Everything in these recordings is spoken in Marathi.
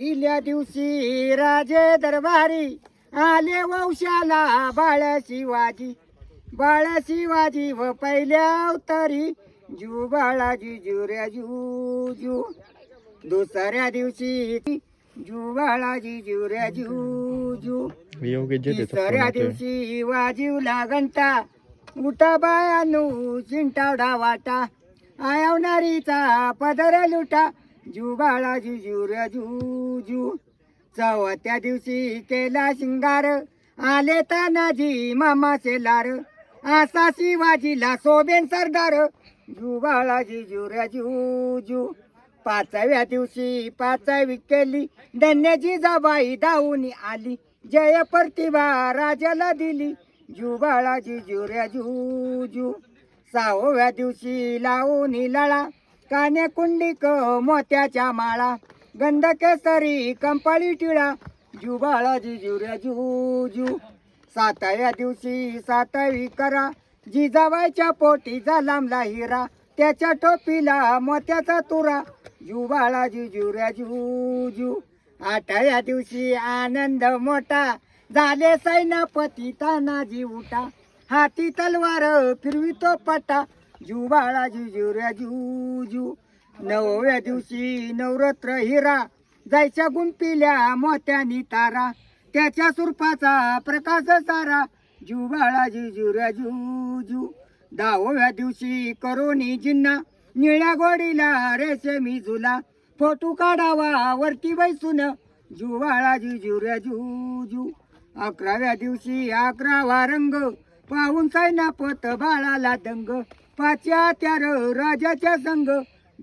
पहिल्या दिवशी राजे दरबारी आले वंशाला बाळ शिवाजी व पहिल्या अवतारी जू बाळाजी जुऱ्या जू दुसऱ्या दिवशी जू बाळाजी जुऱ्या जू तिसऱ्या दिवशी वाजीवला घंटा उठा बायानू चिंटावडा वाटा आयवणारीचा पदर लुटा जू बाळाजी जुऱ्या जू चौथ्या दिवशी केला शिंगार आले तानाजी मामाचे लार आसा शिवाजीला सोबेन सरदार जू बाळाजी जुऱ्या जू पाचव्या दिवशी पाचवी केली धन्याची जाबाई धावून आली जय प्रतिभा राजाला दिली जू बाळाजी जुऱ्या जू सहाव्या दिवशी लावून लळा काने कुंडिक मोत्याच्या माळा गंध केसरी कंपाळी टिळा जू बाळाजी जुऱ्या जू सातव्या दिवशी सातवी करा जिजाबाईच्या पोटी लांबला हिरा त्याच्या टोपीला मोत्याचा तुरा जू बाळाजी जुऱ्या जू आठव्या दिवशी आनंद मोठा झाले सैन्यपती तानाजी उठा हाती तलवार फिरवितो पटा जू बाळाजी जुऱ्या जू नवव्या दिवशी नवरात्र हिरा जायच्या गुंपिल्या मोत्यानी तारा त्याच्या सुरपाचा प्रकाश सारा जू बाळाजी जुऱ्या जू दहाव्या दिवशी करोनी जिन्ना निळ्या गोडीला रेशमी झुला फोटो काढावा वरती बैसून जू बाळाजी जुऱ्या जू अकराव्या दिवशी 11वा रंग पाहून सैन्यपत बाळाला दंग पाच्या त्यार राजाच्या संग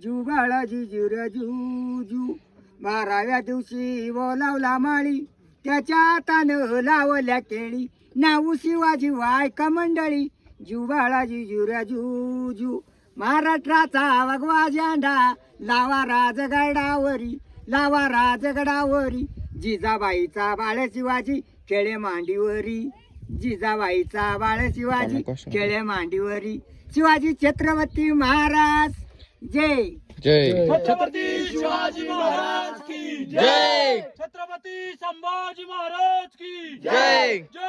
जू बाळाजी जुऱ्या जू 12व्या दिवशी बोलावला माळी त्याच्या हातानं लावल्या केळी नाऊ शिवाजी वायका मंडळी जू बाळाजी जुऱ्या जू महाराष्ट्राचा भगवा झेंडा लावा राजगडावरी जिजाबाईचा बाळ शिवाजी खेळे मांडीवरी जिजाबाईचा बाळ शिवाजी खेळे मांडीवरी शिवाजी छत्रपती महाराज जय जय छत्रपती शिवाजी महाराज की जय. छत्रपती संभाजी महाराज की जय. जय.